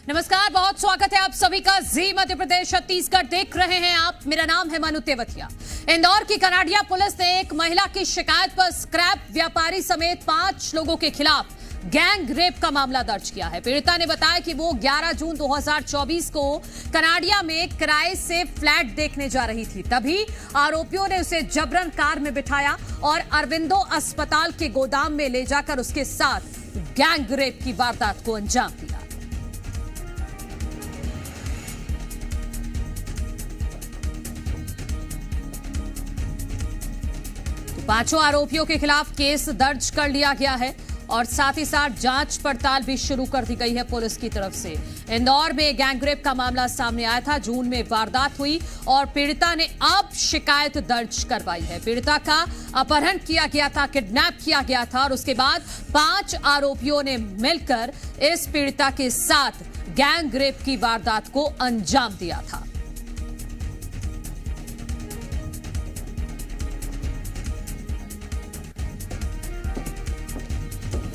नमस्कार, बहुत स्वागत है आप सभी का। जी मध्य प्रदेश छत्तीसगढ़ देख रहे हैं आप। मेरा नाम है मनु तेवतिया। इंदौर की कनाडिया पुलिस ने एक महिला की शिकायत पर स्क्रैप व्यापारी समेत 5 लोगों के खिलाफ गैंग रेप का मामला दर्ज किया है। पीड़िता ने बताया कि वो 11 जून 2024 को कनाडिया में किराए से फ्लैट देखने जा रही थी। तभी आरोपियों ने उसे जबरन कार में बिठाया और अरविंदो अस्पताल के गोदाम में ले जाकर उसके साथ गैंग रेप की वारदात को अंजाम दिया। पांचों आरोपियों के खिलाफ केस दर्ज कर लिया गया है और साथ ही साथ जांच पड़ताल भी शुरू कर दी गई है पुलिस की तरफ से। इंदौर में गैंगरेप का मामला सामने आया था। जून में वारदात हुई और पीड़िता ने अब शिकायत दर्ज करवाई है। पीड़िता का अपहरण किया गया था, किडनैप किया गया था और उसके बाद 5 आरोपियों ने मिलकर इस पीड़िता के साथ गैंगरेप की वारदात को अंजाम दिया था।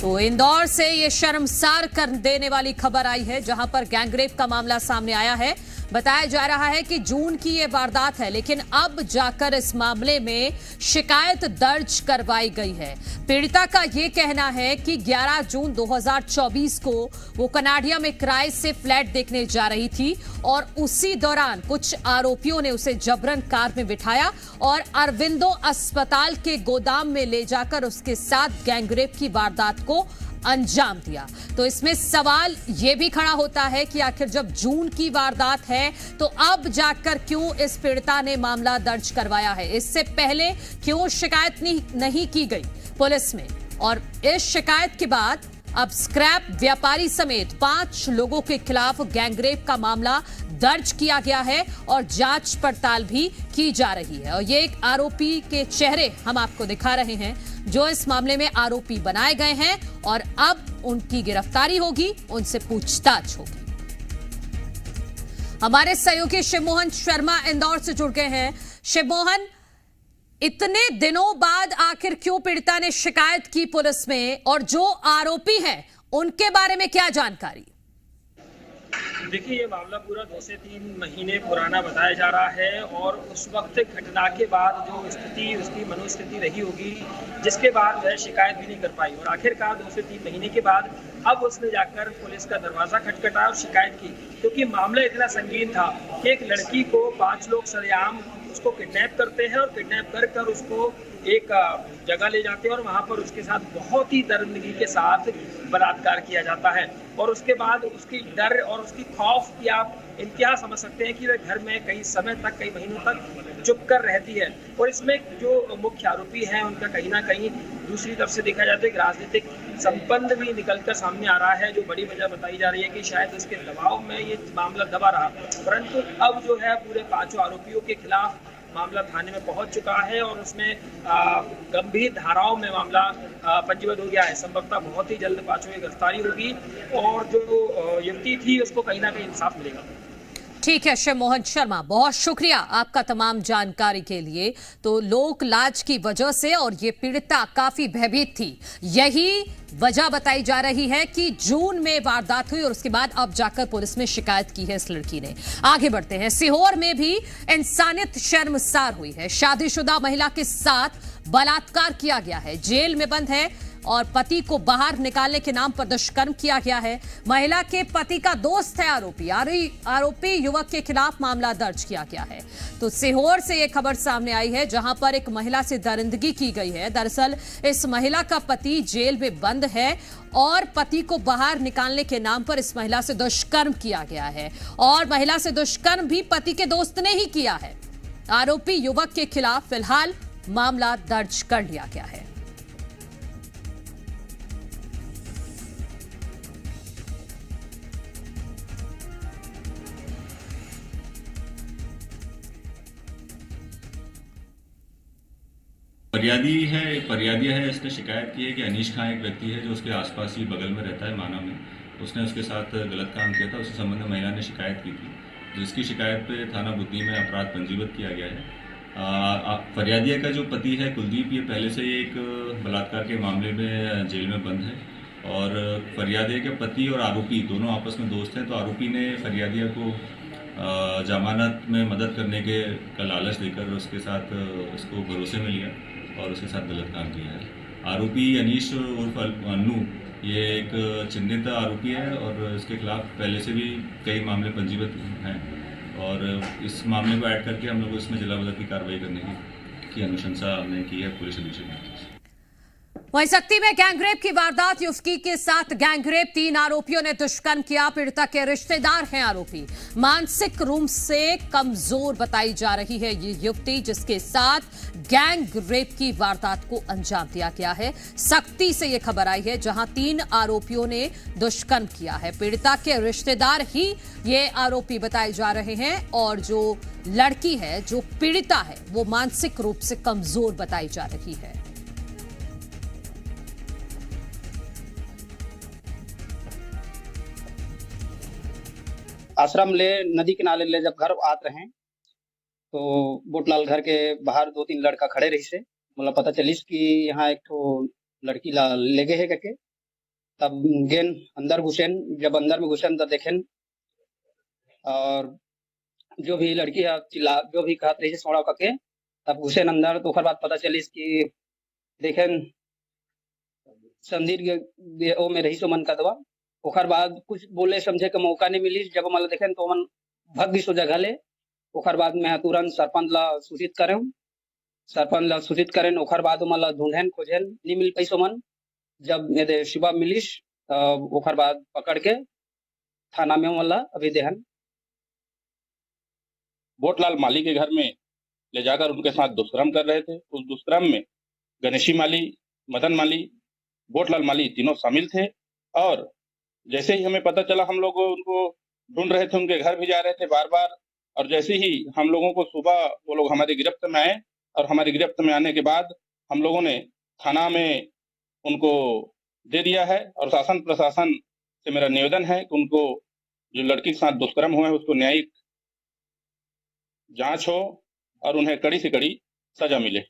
तो इंदौर से ये शर्मसार कर देने वाली खबर आई है, जहां पर गैंगरेप का मामला सामने आया है। बताया जा रहा है कि जून की ये वारदात है, लेकिन अब जाकर इस मामले में शिकायत दर्ज करवाई गई है। पीड़िता का ये कहना है कि 11 जून 2024 को वो कनाडिया में किराए से फ्लैट देखने जा रही थी और उसी दौरान कुछ आरोपियों ने उसे जबरन कार में बिठाया और अरविंदो अस्पताल के गोदाम में ले जाकर उसके साथ गैंगरेप की वारदात को अंजाम दिया। तो इसमें सवाल यह भी खड़ा होता है कि आखिर जब जून की वारदात है तो अब जाकर क्यों इस पीड़िता ने मामला दर्ज करवाया है? इससे पहले क्यों शिकायत नहीं की गई पुलिस में? और इस शिकायत के बाद अब स्क्रैप व्यापारी समेत 5 लोगों के खिलाफ गैंगरेप का मामला दर्ज किया गया है और जांच पड़ताल भी की जा रही है। और ये एक आरोपी के चेहरे हम आपको दिखा रहे हैं जो इस मामले में आरोपी बनाए गए हैं और अब उनकी गिरफ्तारी होगी, उनसे पूछताछ होगी। हमारे सहयोगी शिवमोहन शर्मा इंदौर से जुड़ गए हैं। शिवमोहन, इतने दिनों बाद आखिर क्यों पीड़िता ने शिकायत की पुलिस में, और जो आरोपी हैं उनके बारे में क्या जानकारी? देखिए, ये मामला पूरा 2 से 3 महीने पुराना बताया जा रहा है और उस वक्त घटना के बाद जो स्थिति उसकी मनोस्थिति रही होगी, जिसके बाद वह शिकायत भी नहीं कर पाई और आखिरकार 2 से 3 महीने के बाद अब उसने जाकर पुलिस का दरवाजा खटखटाया और शिकायत की, क्योंकि मामला इतना संगीन था कि एक लड़की को 5 लोग सरेआम उसको किडनैप करते हैं और किडनैप कर उसको एक जगह ले जाते हैं और वहाँ पर उसके साथ बहुत ही दर्दनाकी के साथ बलात्कार किया जाता है। और उसके बाद उसकी डर और उसकी खौफ की आप इंतहा समझ सकते हैं कि वह घर में कई समय तक, कई महीनों तक चुप कर रहती है। और इसमें जो मुख्य आरोपी हैं उनका कहीं ना कहीं दूसरी तरफ से देखा जाए तो एक राजनीतिक संबंध भी निकलकर सामने आ रहा है, जो बड़ी वजह बताई जा रही है कि शायद उसके दबाव में ये मामला दबा रहा। परंतु अब जो है पूरे 5 आरोपियों के खिलाफ मामला थाने में पहुंच चुका है और उसमें गंभीर धाराओं में मामला पंजीबद्ध हो गया है। संभवतः बहुत ही जल्द 5 की गिरफ्तारी होगी और जो युवती थी उसको कहीं ना कहीं इंसाफ मिलेगा। ठीक है शिवमोहन शर्मा, बहुत शुक्रिया आपका तमाम जानकारी के लिए। तो लोक लाज की वजह से और ये पीड़िता काफी भयभीत थी, यही वजह बताई जा रही है कि जून में वारदात हुई और उसके बाद अब जाकर पुलिस में शिकायत की है इस लड़की ने। आगे बढ़ते हैं। सीहोर में भी इंसानियत शर्मसार हुई है। शादीशुदा महिला के साथ बलात्कार किया गया है, जेल में बंद है और पति को बाहर निकालने के नाम पर दुष्कर्म किया गया है। महिला के पति का दोस्त है आरोपी युवक के खिलाफ मामला दर्ज किया गया है। तो सीहोर से यह खबर सामने आई है जहां पर एक महिला से दरिंदगी की गई है। दरअसल इस महिला का पति जेल में बंद है और पति को बाहर निकालने के नाम पर इस महिला से दुष्कर्म किया गया है और महिला से दुष्कर्म भी पति के दोस्त ने ही किया है। आरोपी युवक के खिलाफ फिलहाल मामला दर्ज कर लिया गया है। फरियादिया है। इसने शिकायत की है कि अनीश खां एक व्यक्ति है जो उसके आसपास ही बगल में रहता है, माना में। उसने उसके साथ गलत काम किया था। उसी संबंध में महिला ने शिकायत की थी, जिसकी शिकायत पे थाना बुद्धि में अपराध पंजीबद्ध किया गया है। फरियादिया का जो पति है कुलदीप, ये पहले से एक बलात्कार के मामले में जेल में बंद है और फरियादी के पति और आरोपी दोनों आपस में दोस्त हैं, तो आरोपी ने फरियादिया को जमानत में मदद करने के का लालच देकर उसके साथ उसको भरोसे में लिया और उसके साथ गलत काम किया है। आरोपी अनीश उर्फ अन्नू ये एक चिन्हित आरोपी है और इसके खिलाफ पहले से भी कई मामले पंजीबद्ध हैं और इस मामले को ऐड करके हम लोग इसमें जिला बदर की कार्रवाई करने की अनुशंसा हमने की है पुलिस अधीक्षक ने। वहीं सक्ती में गैंगरेप की वारदात, युवती के साथ गैंगरेप, 3 आरोपियों ने दुष्कर्म किया। पीड़िता के रिश्तेदार हैं आरोपी। मानसिक रूप से कमजोर बताई जा रही है ये युवती, जिसके साथ गैंगरेप की वारदात को अंजाम दिया गया है। सक्ती से ये खबर आई है जहां 3 आरोपियों ने दुष्कर्म किया है। पीड़िता के रिश्तेदार ही ये आरोपी बताए जा रहे हैं और जो लड़की है, जो पीड़िता है, वो मानसिक रूप से कमजोर बताई जा रही है। आश्रम ले नदी किनारे ले जब घर आते रहे तो बोटलाल घर के बाहर 2-3 लड़का खड़े रही से मतलब पता चलिस कि यहाँ एक तो लड़की ले गए है करके। तब गेन अंदर घुसेन, जब अंदर में घुसेन तब देखें और जो भी लड़की है चिल्ला जो भी कहते रही सोड़ा करके तब घुसेन अंदर। तो बाद पता चलिस कि देखें संदीर में रही सो मन का दवा। ओखर बाद कुछ बोले समझे के मौका नहीं मिली। जब मतलब देखें तो मन भग गई सो जगह ले। ओखर बाद मैं तुरंत सरपंच ला सूचित करें। ओखर बाद मतलब ढूंढेन खोजेन नहीं मिल पैसो मन। जब मेरे सुबह मिलिस ओखर बाद पकड़ के थाना में मतलब अभी देहन। बोटलाल माली के घर में ले जाकर उनके साथ दुष्कर्म कर रहे थे। उस दुष्कर्म में गणेशी माली, मदन माली, बोटलाल माली तीनों शामिल थे। और जैसे ही हमें पता चला हम लोग उनको ढूंढ रहे थे, उनके घर भी जा रहे थे बार बार। और जैसे ही हम लोगों को सुबह वो लोग हमारी गिरफ्त में आए और हमारी गिरफ्त में आने के बाद हम लोगों ने थाना में उनको दे दिया है। और शासन प्रशासन से मेरा निवेदन है कि उनको जो लड़की के साथ दुष्कर्म हुआ है उसको न्यायिक जांच हो और उन्हें कड़ी से कड़ी सजा मिले।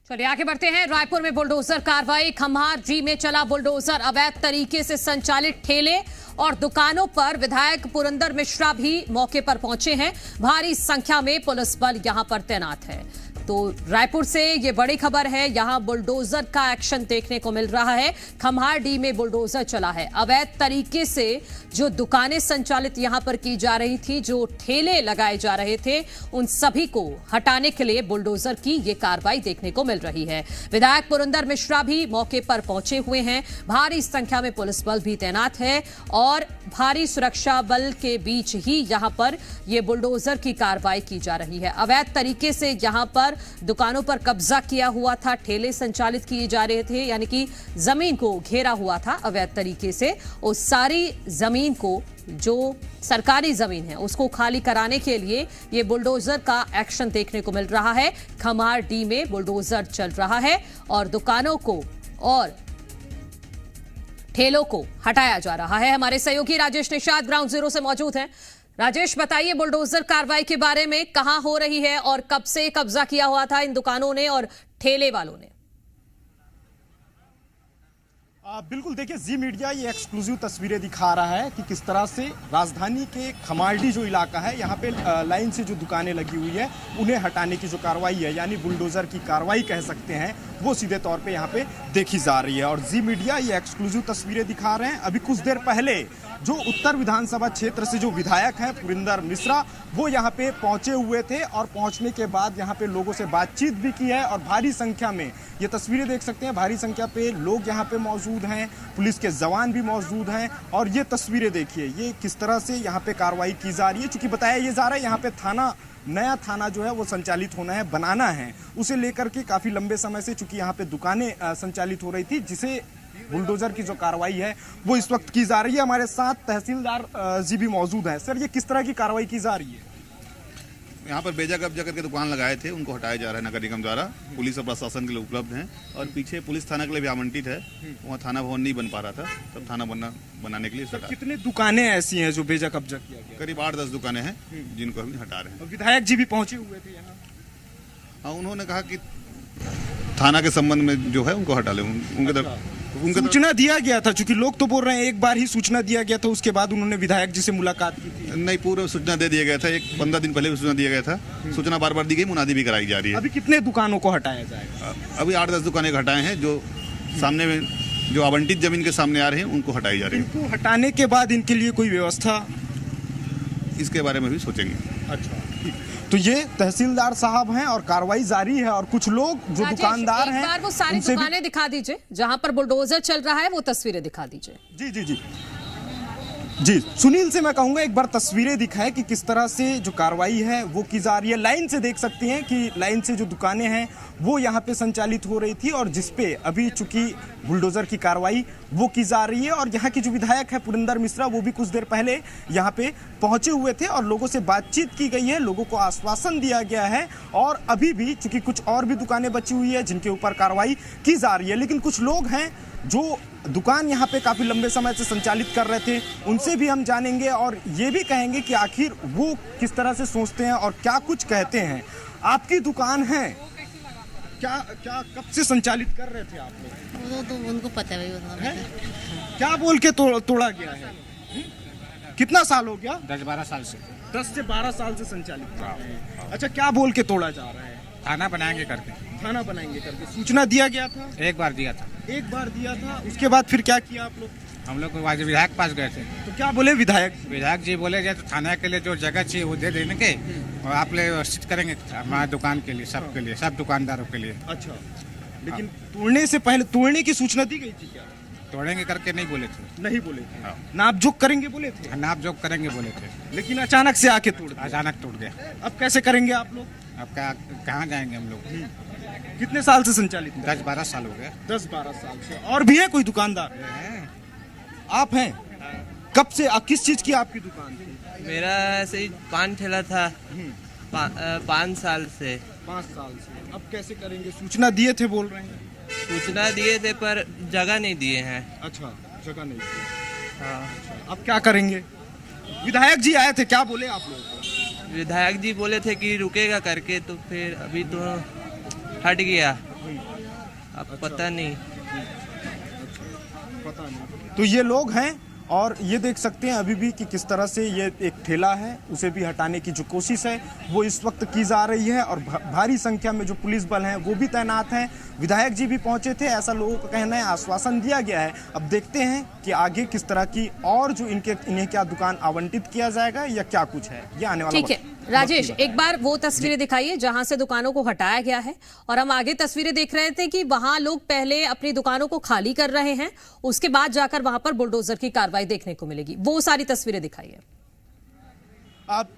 चलिए आगे बढ़ते हैं। रायपुर में बुलडोजर कार्रवाई। खम्हार जी में चला बुलडोजर। अवैध तरीके से संचालित ठेले और दुकानों पर विधायक पुरंदर मिश्रा भी मौके पर पहुंचे हैं। भारी संख्या में पुलिस बल यहां पर तैनात है। तो रायपुर से ये बड़ी खबर है, यहां बुलडोजर का एक्शन देखने को मिल रहा है। खम्हार डी में बुलडोजर चला है। अवैध तरीके से जो दुकानें संचालित यहां पर की जा रही थी, जो ठेले लगाए जा रहे थे, उन सभी को हटाने के लिए बुलडोजर की ये कार्रवाई देखने को मिल रही है। विधायक पुरंदर मिश्रा भी मौके पर पहुंचे हुए हैं। भारी संख्या में पुलिस बल भी तैनात है और भारी सुरक्षा बल के बीच ही यहां पर यह बुलडोजर की कार्रवाई की जा रही है। अवैध तरीके से यहां पर दुकानों पर कब्जा किया हुआ था, ठेले संचालित किए जा रहे थे, यानी कि जमीन को घेरा हुआ था अवैध तरीके से। उस सारी जमीन को, जो सरकारी जमीन है, उसको खाली कराने के लिए ये बुलडोजर का एक्शन देखने को मिल रहा है। खम्हार डी में बुलडोजर चल रहा है और दुकानों को और ठेलों को हटाया जा रहा है। हमारे सहयोगी राजेश निषाद ग्राउंड जीरो से मौजूद हैं। राजेश, बताइए बुलडोजर कार्रवाई के बारे में, कहां हो रही है और कब से कब्जा किया हुआ था इन दुकानों ने और ठेले वालों ने? बिल्कुल, देखिए जी मीडिया ये एक्सक्लूसिव तस्वीरें दिखा रहा है कि किस तरह से राजधानी के खमारडी जो इलाका है, यहाँ पे लाइन से जो दुकानें लगी हुई है उन्हें हटाने की जो कार्रवाई है, यानी बुलडोजर की कार्रवाई कह सकते हैं, वो सीधे तौर पे यहाँ पे देखी जा रही है। और जी मीडिया ये एक्सक्लूसिव तस्वीरें दिखा रहे हैं। अभी कुछ देर पहले जो उत्तर विधानसभा क्षेत्र से जो विधायक हैं पुरंदर मिश्रा, वो यहाँ पे पहुंचे हुए थे और पहुंचने के बाद यहाँ पे लोगों से बातचीत भी की है। और भारी संख्या में, ये तस्वीरें देख सकते हैं, भारी संख्या पे लोग यहाँ पे मौजूद हैं, पुलिस के जवान भी मौजूद हैं। और ये तस्वीरें देखिए, ये किस तरह से यहाँ पे कार्रवाई की जा रही है। चूंकि बताया ये जा रहा है यहाँ पे थाना, नया थाना जो है वो संचालित होना है, बनाना है, उसे लेकर के काफी लंबे समय से चूंकि यहाँ पे दुकानें संचालित हो रही थी, जिसे बुलडोजर की जो कार्रवाई है वो इस वक्त की जा रही है। हमारे साथ तहसीलदार जी भी मौजूद हैं। सर, ये किस तरह की कार्रवाई की जा रही है? यहाँ पर बेजा कब्जा करके दुकान लगाए थे, उनको हटाया जा रहा है नगर निगम द्वारा। पुलिस और प्रशासन के लिए उपलब्ध हैं और पीछे पुलिस थाना के लिए भी आवंटित है। वहाँ थाना भवन नहीं बन पा रहा था, तब थाना बनाने के लिए हटा। कितने दुकानें ऐसी हैं जो बेजा कब्जा किया गया? करीब 8-10 दुकानें हैं जिनको हम हटा रहे हैं। विधायक जी भी पहुंचे हुए थे यहाँ। हाँ, उन्होंने कहा कि थाना के संबंध में जो है उनको हटा ले। उनके सूचना दिया गया था, चूंकि लोग तो बोल रहे हैं एक बार ही सूचना दिया गया था, उसके बाद उन्होंने विधायक जी से मुलाकात की थी। नहीं, पूरा सूचना दे दिया गया था। 15 दिन पहले सूचना दिया गया था। सूचना बार बार दी गई, मुनादी भी कराई जा रही है। अभी कितने दुकानों को हटाया जाएगा? अभी 8-10 दुकानें हटाए हैं। जो सामने में जो आवंटित जमीन के सामने आ रहे हैं उनको हटाई जा रही है। इनको हटाने के बाद इनके लिए कोई व्यवस्था, इसके बारे में भी सोचेंगे। अच्छा, तो ये तहसीलदार साहब हैं और कार्रवाई जारी है और कुछ लोग जो दुकानदार हैं, एक बार वो सारी दुकानें दिखा दीजिए जहां पर बुलडोजर चल रहा है, वो तस्वीरें दिखा दीजिए। जी जी जी जी, सुनील से मैं कहूंगा एक बार तस्वीरें दिखाएं कि किस तरह से जो कार्रवाई है वो की जा रही है। लाइन से देख सकते हैं कि लाइन से जो दुकानें हैं वो यहाँ पे संचालित हो रही थी और जिसपे अभी चूंकि बुलडोजर की कार्रवाई वो की जा रही है। और यहाँ के जो विधायक है पुरिंदर मिश्रा, वो भी कुछ देर पहले यहाँ पे पहुंचे हुए थे और लोगों से बातचीत की गई है, लोगों को आश्वासन दिया गया है। और अभी भी चूंकि कुछ और भी दुकानें बची हुई है जिनके ऊपर कार्रवाई की जा रही है, लेकिन कुछ लोग हैं जो दुकान यहाँ पे काफी लंबे समय से संचालित कर रहे थे, उनसे भी हम जानेंगे और ये भी कहेंगे कि आखिर वो किस तरह से सोचते हैं और क्या कुछ कहते हैं। आपकी दुकान है क्या? कब से संचालित कर रहे थे आप लोग? वो तो उनको पता है। क्या बोल के तोड़ा गया है? कितना साल हो गया? 10-12 साल से। 10 से 12 साल से संचालित कर रहे हैं। अच्छा, क्या बोल के तोड़ा जा रहा है? थाना बनाएंगे करके। थाना बनाएंगे करके सूचना दिया गया था? एक बार दिया था। एक बार दिया था, उसके बाद फिर क्या किया आप लोग? हम लोग विधायक पास गए थे। तो क्या बोले विधायक? विधायक जी बोले तो थाना के लिए जो जगह चाहिए वो दे देने के और आप ले व्यवस्थित करेंगे हमारी दुकान के लिए, सबके लिए, सब दुकानदारों के लिए। अच्छा, लेकिन तोड़ने से पहले तोड़ने की सूचना दी गई थी क्या? तोड़ेंगे करके नहीं बोले थे। नहीं बोले थे। नापजोख करेंगे बोले थे? नापजोख करेंगे बोले थे, लेकिन अचानक से आके तोड़ दिया। अचानक टूट गया। अब कैसे करेंगे आप लोग? अब कहाँ जाएंगे हम लोग? कितने साल से संचालित? 10-12 साल हो गए। 10-12 साल से। और भी है कोई दुकानदार? आप हैं? कब से? किस चीज की आपकी दुकान थी? मेरा ऐसे ही पान ठेला था 5 साल से। 5 साल से। अब कैसे करेंगे? सूचना दिए थे बोल रहे हैं। सूचना दिए थे पर जगह नहीं दिए हैं। अच्छा, जगह नहीं दी। हाँ। अब क्या करेंगे? विधायक जी आए थे, क्या बोले आप लोग? विधायक जी बोले थे कि रुकेगा करके, तो फिर अभी तो हट गया। अब पता नहीं। पता नहीं। तो ये लोग हैं और ये देख सकते हैं अभी भी कि किस तरह से ये एक ठेला है उसे भी हटाने की जो कोशिश है वो इस वक्त की जा रही है और भारी संख्या में जो पुलिस बल हैं वो भी तैनात हैं। विधायक जी भी पहुंचे थे, ऐसा लोगों का कहना है, आश्वासन दिया गया है। अब देखते हैं कि आगे किस तरह की और जो इन्हें क्या दुकान आवंटित किया जाएगा या क्या कुछ है, ये आने वाला। ठीक है राजेश, एक बार वो तस्वीरें दिखाइए जहां से दुकानों को हटाया गया है। और हम आगे तस्वीरें देख रहे थे कि वहां लोग पहले अपनी दुकानों को खाली कर रहे हैं, उसके बाद जाकर वहां पर बुलडोजर की कार्रवाई देखने को मिलेगी। वो सारी तस्वीरें दिखाइए। आप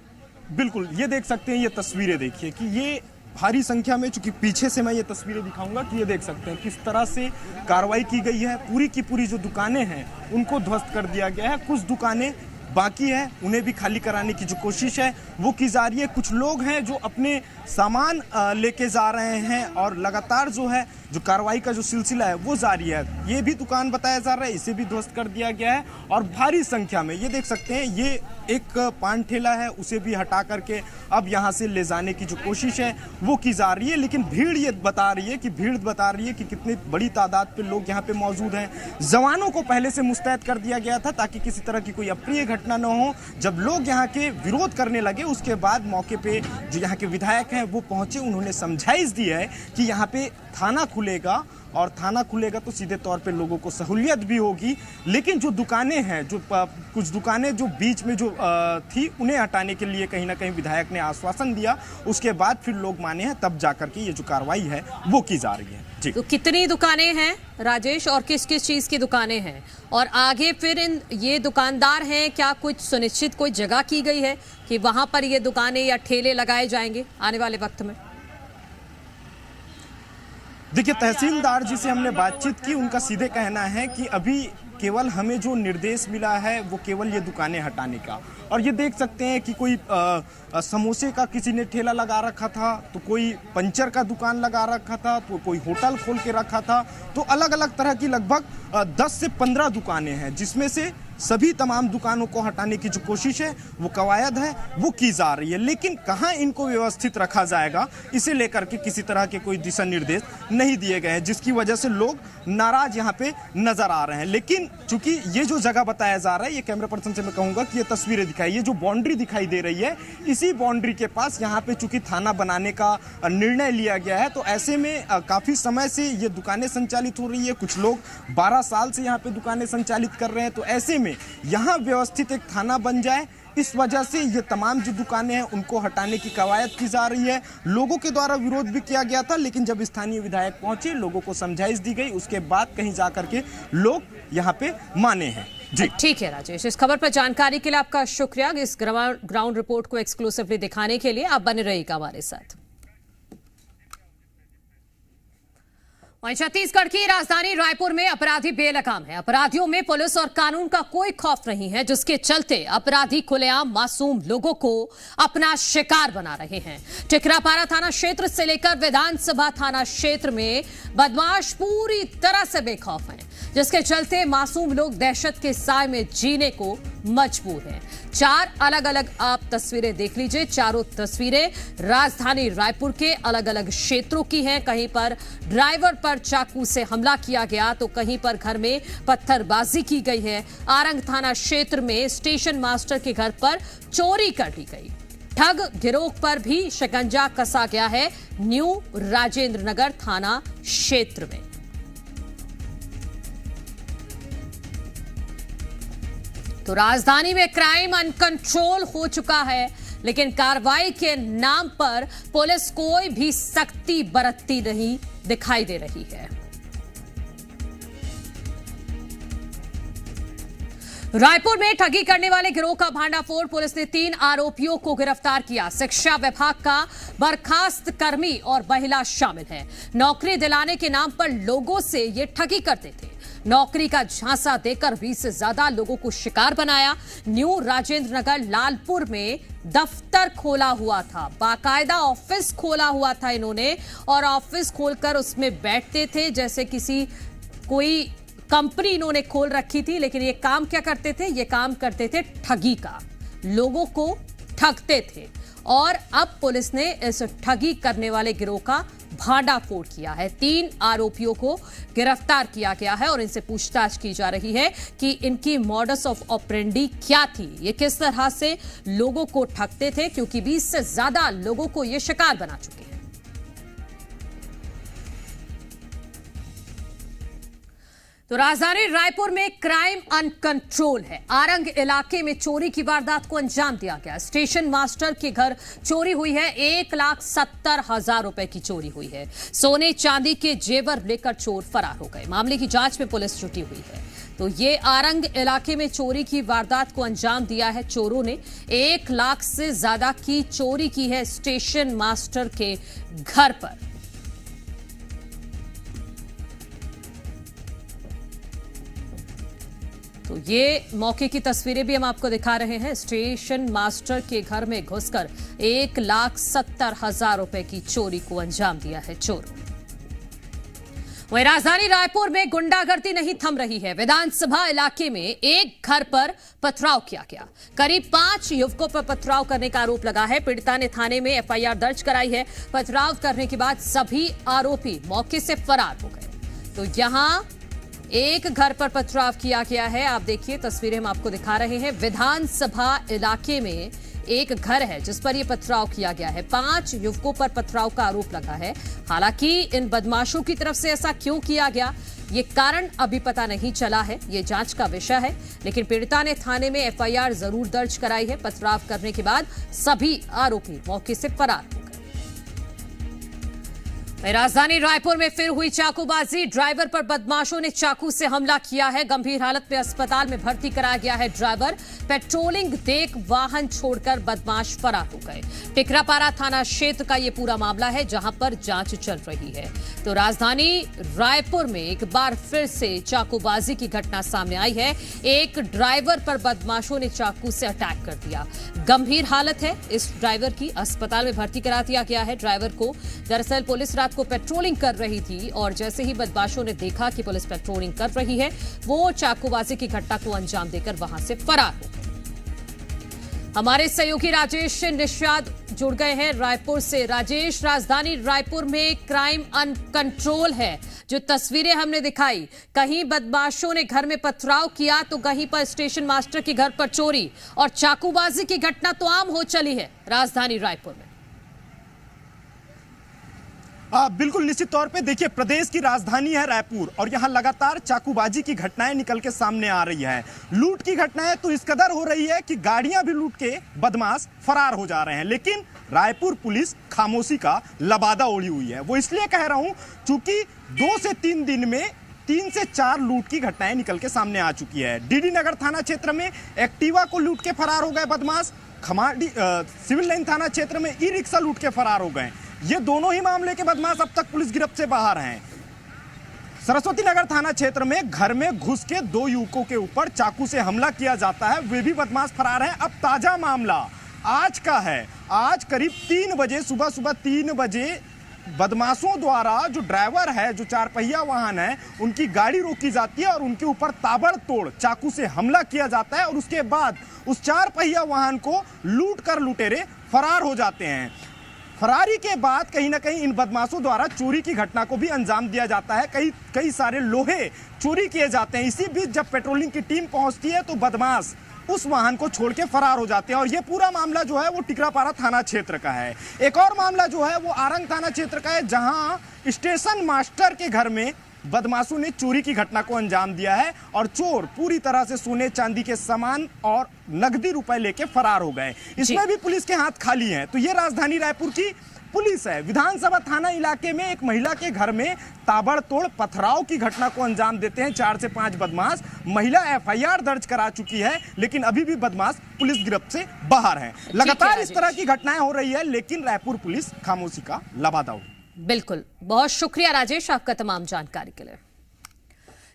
बिल्कुल ये देख सकते हैं, ये तस्वीरें देखिए कि ये भारी संख्या में, चूंकि पीछे से मैं ये तस्वीरें दिखाऊंगा कि ये देख सकते हैं किस तरह से कार्रवाई की गई है। पूरी की पूरी जो दुकानें हैं उनको ध्वस्त कर दिया गया है। कुछ दुकानें बाकी है, उन्हें भी खाली कराने की जो कोशिश है वो की जा रही है। कुछ लोग हैं जो अपने सामान लेके जा रहे हैं और लगातार जो है जो कार्रवाई का जो सिलसिला है वो जारी है। ये भी दुकान बताया जा रहा है, इसे भी ध्वस्त कर दिया गया है और भारी संख्या में ये देख सकते हैं ये एक पान ठेला है, उसे भी हटा करके अब यहाँ से ले जाने की जो कोशिश है वो की जा रही है। लेकिन भीड़ बता रही है कि कितनी बड़ी तादाद पे लोग यहाँ पे मौजूद हैं। जवानों को पहले से मुस्तैद कर दिया गया था ताकि किसी तरह की कोई अप्रिय घटना न हो। जब लोग यहाँ के विरोध करने लगे उसके बाद मौके पे जो यहाँ के विधायक हैं वो पहुंचे, उन्होंने समझाइश दी है कि यहाँ पे थाना खुलेगा और थाना खुलेगा तो सीधे तौर पे लोगों को सहूलियत भी होगी। लेकिन जो दुकानें हैं, जो कुछ दुकानें जो बीच में जो थी, उन्हें हटाने के लिए कहीं ना कहीं विधायक ने आश्वासन दिया। उसके बाद फिर लोग माने हैं, तब जाकर के ये जो कार्रवाई है वो की जा रही है। जी, तो कितनी दुकानें हैं राजेश और किस किस चीज की दुकानें हैं, और आगे फिर ये दुकानदार हैं, क्या कुछ सुनिश्चित कोई जगह की गई है कि वहां पर ये दुकानें या ठेले लगाए जाएंगे आने वाले वक्त में? देखिए, तहसीलदार जी से हमने बातचीत की, उनका सीधे कहना है कि अभी केवल हमें जो निर्देश मिला है वो केवल ये दुकानें हटाने का। और ये देख सकते हैं कि कोई समोसे का किसी ने ठेला लगा रखा था, तो कोई पंचर का दुकान लगा रखा था, तो कोई होटल खोल के रखा था। तो अलग अलग तरह की लगभग 10 से 15 दुकानें हैं, जिसमें से सभी तमाम दुकानों को हटाने की जो कोशिश है, वो कवायद है, वो की जा रही है। लेकिन कहाँ इनको व्यवस्थित रखा जाएगा, इसे लेकर के किसी तरह के कोई दिशा निर्देश नहीं दिए गए हैं, जिसकी वजह से लोग नाराज यहाँ पे नजर आ रहे हैं। लेकिन चूंकि ये जो जगह बताया जा रहा है, ये कैमरा पर्सन से मैं कहूंगा कि ये तस्वीरें दिखाई, ये जो बाउंड्री दिखाई दे रही है, इसी बाउंड्री के पास यहाँ पे चूंकि थाना बनाने का निर्णय लिया गया है, तो ऐसे में काफी समय से ये दुकानें संचालित हो रही है। कुछ लोग 12 साल से यहाँ पे दुकानें संचालित कर रहे हैं। तो ऐसे में यहाँ व्यवस्थित एक थाना बन जाए, इस वजह से ये तमाम जो दुकानें हैं उनको हटाने की कवायद की जा रही है। लोगों के द्वारा विरोध भी किया गया था, लेकिन जब स्थानीय विधायक पहुंचे, लोगों को समझाइश दी गई, उसके बाद कहीं जाकर के लोग यहाँ पे माने हैं। जी ठीक है राजेश, इस खबर पर जानकारी के लिए आपका शुक्रिया। इस ग्राउंड रिपोर्ट को एक्सक्लूसिवली दिखाने के लिए आप बने रहिएगा हमारे साथ। वहीं छत्तीसगढ़ की राजधानी रायपुर में अपराधी बेलगाम है। अपराधियों में पुलिस और कानून का कोई खौफ नहीं है, जिसके चलते अपराधी खुलेआम मासूम लोगों को अपना शिकार बना रहे हैं। टिकरापारा थाना क्षेत्र से लेकर विधानसभा थाना क्षेत्र में बदमाश पूरी तरह से बेखौफ हैं, जिसके चलते मासूम लोग दहशत के साए में जीने को मजबूर हैं। 4 अलग अलग आप तस्वीरें देख लीजिए। चारों तस्वीरें राजधानी रायपुर के अलग अलग क्षेत्रों की हैं। कहीं पर ड्राइवर पर चाकू से हमला किया गया, तो कहीं पर घर में पत्थरबाजी की गई है। आरंग थाना क्षेत्र में स्टेशन मास्टर के घर पर चोरी कर ली गई। ठग गिरोह पर भी शिकंजा कसा गया है न्यू राजेंद्र नगर थाना क्षेत्र में। तो राजधानी में क्राइम अनकंट्रोल हो चुका है, लेकिन कार्रवाई के नाम पर पुलिस कोई भी सख्ती बरतती नहीं दिखाई दे रही है। रायपुर में ठगी करने वाले गिरोह का भांडाफोड़, पुलिस ने 3 आरोपियों को गिरफ्तार किया। शिक्षा विभाग का बर्खास्त कर्मी और महिला शामिल है। नौकरी दिलाने के नाम पर लोगों से ये ठगी करते थे। नौकरी का झांसा देकर 20 से ज्यादा लोगों को शिकार बनाया। न्यू राजेंद्र नगर लालपुर में दफ्तर खोला हुआ था, बाकायदा ऑफिस खोला हुआ था इन्होंने, और ऑफिस खोलकर उसमें बैठते थे जैसे कोई कंपनी इन्होंने खोल रखी थी। लेकिन ये काम क्या करते थे? ये काम करते थे ठगी का, लोगों को ठगते थे। और अब पुलिस ने इस ठगी करने वाले गिरोह का भांडाफोड़ किया है। 3 आरोपियों को गिरफ्तार किया गया है और इनसे पूछताछ की जा रही है कि इनकी मॉडस ऑफ ऑपरेंडी क्या थी, ये किस तरह से लोगों को ठगते थे, क्योंकि 20 से ज्यादा लोगों को ये शिकार बना चुके हैं। तो राजधानी रायपुर में क्राइम अनकंट्रोल है। आरंग इलाके में चोरी की वारदात को अंजाम दिया गया। स्टेशन मास्टर के घर चोरी हुई है। 1,70,000 रुपए की चोरी हुई है। सोने चांदी के जेवर लेकर चोर फरार हो गए। मामले की जांच में पुलिस जुटी हुई है। तो ये आरंग इलाके में चोरी की वारदात को अंजाम दिया है। चोरों ने 1 लाख से ज्यादा की चोरी की है स्टेशन मास्टर के घर पर। तो ये मौके की तस्वीरें भी हम आपको दिखा रहे हैं। स्टेशन मास्टर के घर में घुसकर 1,70,000 रुपए की चोरी को अंजाम दिया है चोरों। वहीं राजधानी रायपुर में गुंडागर्दी नहीं थम रही है। विधानसभा इलाके में एक घर पर पथराव किया गया। करीब 5 युवकों पर पथराव करने का आरोप लगा है। पीड़िता ने थाने में FIR दर्ज कराई है। पथराव करने के बाद सभी आरोपी मौके से फरार हो गए। तो यहां एक घर पर पथराव किया गया है। आप देखिए तस्वीरें हम आपको दिखा रहे हैं। विधानसभा इलाके में एक घर है जिस पर यह पथराव किया गया है। 5 युवकों पर पथराव का आरोप लगा है। हालांकि इन बदमाशों की तरफ से ऐसा क्यों किया गया, ये कारण अभी पता नहीं चला है, ये जांच का विषय है। लेकिन पीड़िता ने थाने में FIR जरूर दर्ज कराई है। पथराव करने के बाद सभी आरोपी मौके से फरार हो गए। राजधानी रायपुर में फिर हुई चाकूबाजी। ड्राइवर पर बदमाशों ने चाकू से हमला किया है। गंभीर हालत में अस्पताल में भर्ती कराया गया है ड्राइवर। पेट्रोलिंग देख वाहन छोड़कर बदमाश फरार हो गए। टिकरापारा थाना क्षेत्र का ये पूरा मामला है, जहां पर जांच चल रही है। तो राजधानी रायपुर में एक बार फिर से चाकूबाजी की घटना सामने आई है। एक ड्राइवर पर बदमाशों ने चाकू से अटैक कर दिया। गंभीर हालत है इस ड्राइवर की, अस्पताल में भर्ती करा दिया गया है ड्राइवर को। दरअसल पुलिस रात को पेट्रोलिंग कर रही थी और जैसे ही बदमाशों ने देखा कि पुलिस पेट्रोलिंग कर रही है, वो चाकूबाजी की घटना को अंजाम देकर वहां से फरार हो गए। हमारे सहयोगी राजेश निषाद जुड़ गए हैं रायपुर से। राजेश, राजधानी रायपुर में क्राइम अनकंट्रोल है। जो तस्वीरें हमने दिखाई, कहीं बदमाशों ने घर में पथराव किया तो कहीं पर स्टेशन मास्टर के घर पर चोरी और चाकूबाजी की घटना तो आम हो चली है राजधानी रायपुर में। बिल्कुल निश्चित तौर पे देखिए, प्रदेश की राजधानी है रायपुर और यहाँ लगातार चाकूबाजी की घटनाएं निकल के सामने आ रही है। लूट की घटनाएं तो इस कदर हो रही है कि गाड़ियां भी लूट के बदमाश फरार हो जा रहे हैं, लेकिन रायपुर पुलिस खामोशी का लबादा ओढ़ी हुई है। वो इसलिए कह रहा हूं क्योंकि 2 से 3 दिन में 3 से 4 लूट की घटनाएं निकल के सामने आ चुकी है। डीडी नगर थाना क्षेत्र में एक्टिवा को लूट के फरार हो गए बदमाश। खमाड़ी सिविल लाइन थाना क्षेत्र में ई रिक्शा लूट के फरार हो गए। ये दोनों ही मामले के बदमाश अब तक पुलिस गिरफ्त से बाहर हैं। सरस्वती नगर थाना क्षेत्र में घर में घुस के 2 युवकों के ऊपर चाकू से हमला किया जाता है, वे भी बदमाश फरार हैं। अब ताजा मामला आज का है। आज करीब 3 बजे सुबह 3 बजे बदमाशों द्वारा जो ड्राइवर है, जो 4 पहिया वाहन है, उनकी गाड़ी रोकी जाती है और उनके ऊपर ताबड़तोड़ चाकू से हमला किया जाता है और उसके बाद उस 4 पहिया वाहन को लूट कर लुटेरे फरार हो जाते हैं। फरारी के बाद कहीं ना कहीं इन बदमाशों द्वारा चोरी की घटना को भी अंजाम दिया जाता है। कई सारे लोहे चोरी किए जाते हैं। इसी बीच जब पेट्रोलिंग की टीम पहुंचती है तो बदमाश उस वाहन को छोड़ के फरार हो जाते हैं और ये पूरा मामला जो है वो टिकरापारा थाना क्षेत्र का है। एक और मामला जो है वो आरंग थाना क्षेत्र का है, जहां स्टेशन मास्टर के घर में बदमाशों ने चोरी की घटना को अंजाम दिया है और चोर पूरी तरह से सोने चांदी के सामान और नकदी रुपए लेके फरार हो गए। इसमें भी पुलिस के हाथ खाली हैं। तो ये राजधानी रायपुर की पुलिस है। विधानसभा थाना इलाके में एक महिला के घर में ताबड़तोड़ पथराव की घटना को अंजाम देते हैं 4 से 5 बदमाश। महिला FIR दर्ज करा चुकी है, लेकिन अभी भी बदमाश पुलिस गिरफ्त से बाहर हैं। लगातार इस तरह की घटनाएं हो रही है, लेकिन रायपुर पुलिस खामोशी का लबादा। बिल्कुल, बहुत शुक्रिया राजेश आपका तमाम जानकारी के लिए।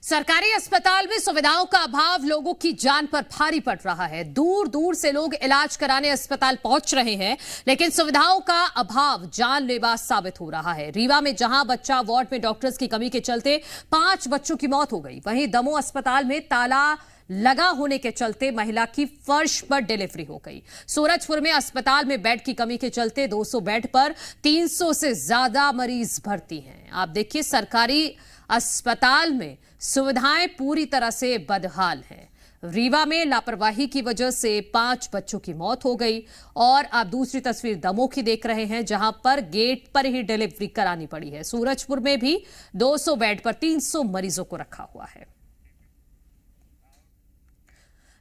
सरकारी अस्पताल में सुविधाओं का अभाव लोगों की जान पर भारी पड़ रहा है। दूर दूर से लोग इलाज कराने अस्पताल पहुंच रहे हैं, लेकिन सुविधाओं का अभाव जानलेवा साबित हो रहा है। रीवा में जहां बच्चा वार्ड में डॉक्टर्स की कमी के चलते 5 बच्चों की मौत हो गई, वहीं दमोह अस्पताल में ताला लगा होने के चलते महिला की फर्श पर डिलीवरी हो गई। सूरजपुर में अस्पताल में बेड की कमी के चलते 200 बेड पर 300 से ज्यादा मरीज भर्ती हैं। आप देखिए, सरकारी अस्पताल में सुविधाएं पूरी तरह से बदहाल हैं। रीवा में लापरवाही की वजह से 5 बच्चों की मौत हो गई और आप दूसरी तस्वीर दमोह की देख रहे हैं, जहां पर गेट पर ही डिलीवरी करानी पड़ी है। सूरजपुर में भी 200 बेड पर 300 मरीजों को रखा हुआ है।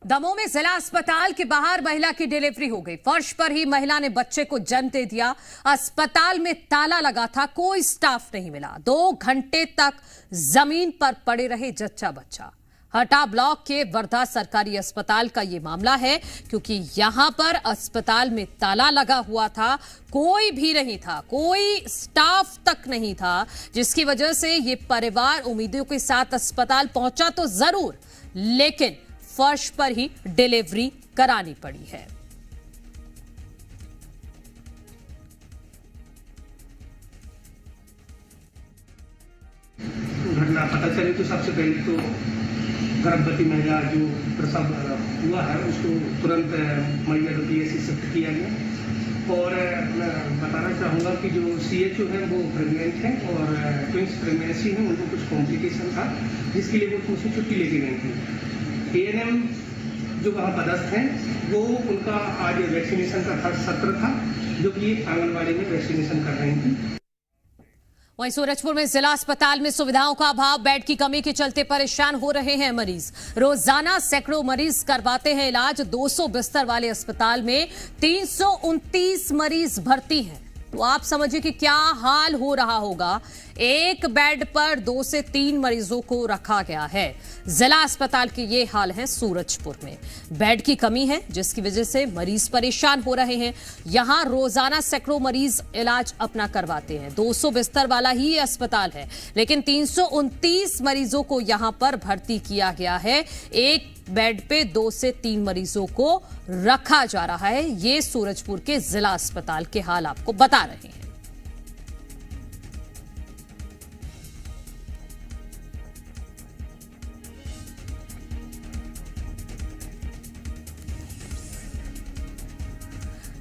दमोह में जिला अस्पताल के बाहर महिला की डिलीवरी हो गई। फर्श पर ही महिला ने बच्चे को जन्म दे दिया। अस्पताल में ताला लगा था, कोई स्टाफ नहीं मिला। 2 घंटे तक जमीन पर पड़े रहे जच्चा बच्चा। हटा ब्लॉक के वर्धा सरकारी अस्पताल का यह मामला है, क्योंकि यहां पर अस्पताल में ताला लगा हुआ था, कोई भी नहीं था, कोई स्टाफ तक नहीं था, जिसकी वजह से ये परिवार उम्मीदों के साथ अस्पताल पहुंचा तो जरूर, लेकिन फर्श पर ही डिलीवरी करानी पड़ी है। घटना पता चले तो सबसे पहले तो गर्भवती महिला जो प्रसव हुआ है उसको तुरंत मैया PSC शिफ्ट किया गया। और मैं बताना चाहूँगा कि जो CHO है वो प्रेग्नेंट है और ट्विंस प्रेगनेंसी है, उनको कुछ कॉम्प्लिकेशन था जिसके लिए वो उनसे छुट्टी लेके गई थी। ANM जो वहाँ पदस्थ हैं वो उनका आज वैक्सीनेशन का सत्र था, जो कि आंगनबाड़ी में वैक्सीनेशन कर रही थी। वहीं सूरजपुर में जिला अस्पताल में सुविधाओं का अभाव, बेड की कमी के चलते परेशान हो रहे हैं मरीज। रोजाना सैकड़ों मरीज करवाते हैं इलाज। 200 बिस्तर वाले अस्पताल में 329 मरीज भर्ती हैं। तो आप समझिए कि क्या हाल हो रहा होगा। एक बेड पर 2 से 3 मरीजों को रखा गया है। जिला अस्पताल के ये हाल है सूरजपुर में। बेड की कमी है जिसकी वजह से मरीज परेशान हो रहे हैं। यहां रोजाना सैकड़ों मरीज इलाज अपना करवाते हैं। 200 बिस्तर वाला ही अस्पताल है, लेकिन 329 मरीजों को यहां पर भर्ती किया गया है। एक बेड पे 2 से 3 मरीजों को रखा जा रहा है। ये सूरजपुर के जिला अस्पताल के हाल आपको बता रहे हैं।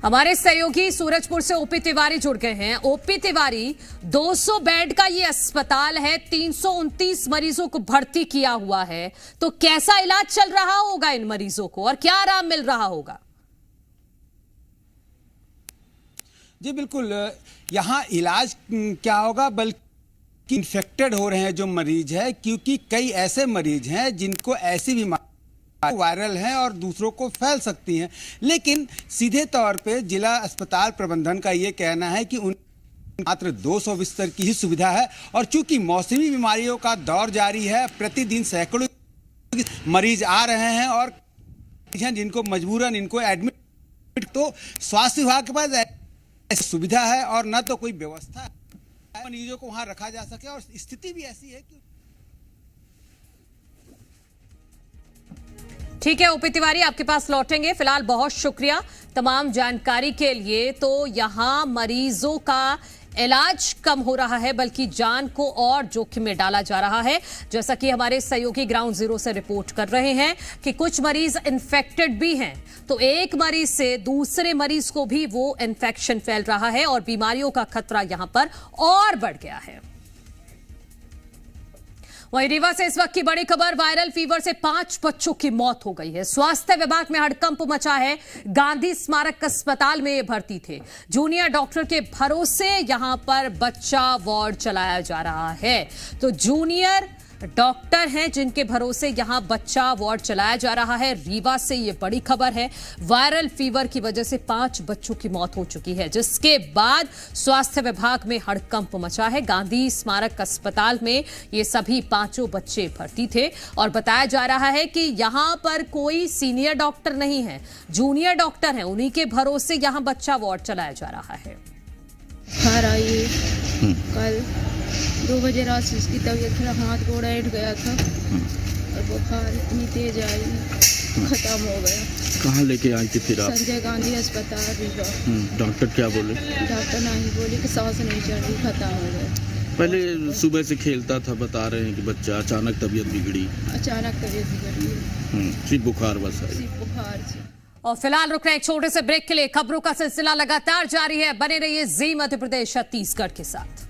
हमारे सहयोगी सूरजपुर से ओपी तिवारी जुड़ गए हैं। ओपी तिवारी, 200 बेड का ये अस्पताल है, 329 मरीजों को भर्ती किया हुआ है, तो कैसा इलाज चल रहा होगा इन मरीजों को और क्या आराम मिल रहा होगा? जी बिल्कुल, यहाँ इलाज क्या होगा, बल्कि इन्फेक्टेड हो रहे हैं जो मरीज है, क्योंकि कई ऐसे मरीज हैं जिनको ऐसी बीमारी वायरल हैं और दूसरों को फैल सकती हैं। लेकिन सीधे तौर पे जिला अस्पताल प्रबंधन का ये कहना है कि उन मात्र 200 बिस्तर की ही सुविधा है, और चूंकि मौसमी बीमारियों का दौर जारी है, प्रतिदिन सैकड़ों मरीज आ रहे हैं और जिनको मजबूरन इनको एडमिट, तो स्वास्थ्य विभाग के पास ऐसी सुविधा है और न तो कोई व्यवस्था है मरीजों को वहां रखा जा सके, और स्थिति भी ऐसी है कि ठीक है ओपी तिवारी, आपके पास लौटेंगे। फिलहाल बहुत शुक्रिया तमाम जानकारी के लिए। तो यहां मरीजों का इलाज कम हो रहा है, बल्कि जान को और जोखिम में डाला जा रहा है। जैसा कि हमारे सहयोगी ग्राउंड जीरो से रिपोर्ट कर रहे हैं कि कुछ मरीज इन्फेक्टेड भी हैं, तो एक मरीज से दूसरे मरीज को भी वो इन्फेक्शन फैल रहा है और बीमारियों का खतरा यहां पर और बढ़ गया है। वहीं रीवा से इस वक्त की बड़ी खबर, वायरल फीवर से 5 बच्चों की मौत हो गई है। स्वास्थ्य विभाग में हड़कंप मचा है। गांधी स्मारक अस्पताल में ये भर्ती थे। जूनियर डॉक्टर के भरोसे यहां पर बच्चा वार्ड चलाया जा रहा है। तो जूनियर डॉक्टर हैं जिनके भरोसे यहां बच्चा वार्ड चलाया जा रहा है। रीवा से ये बड़ी खबर है। वायरल फीवर की वजह से 5 बच्चों की मौत हो चुकी है, जिसके बाद स्वास्थ्य विभाग में हड़कंप मचा है। गांधी स्मारक अस्पताल में ये सभी 5 बच्चे भर्ती थे और बताया जा रहा है कि यहां पर कोई सीनियर डॉक्टर नहीं है, जूनियर डॉक्टर हैं, उन्हीं के भरोसे यहां बच्चा वार्ड चलाया जा रहा है। कल 2 बजे रात से उसकी तबीयत खराब, हाथ गोड़ ऐंठ गया था और बुखार इतनी तेज आई, खत्म हो गया। कहाँ लेके आई थी फिर आप? संजय गांधी अस्पताल रीवा। डॉक्टर क्या बोले? डॉक्टर नहीं बोले कि सांस नहीं चल रही, खत्म हो गया। पहले सुबह से खेलता था, बता रहे हैं कि बच्चा अचानक तबीयत बिगड़ी। अचानक तबीयत बिगड़ी, सिर्फ बुखार बस आई। सिर्फ बुखार से। और फिलहाल रुक रहे एक छोटे से ब्रेक के लिए। खबरों का सिलसिला लगातार जारी है, बने रहिए जी मध्य प्रदेश छत्तीसगढ़ के साथ।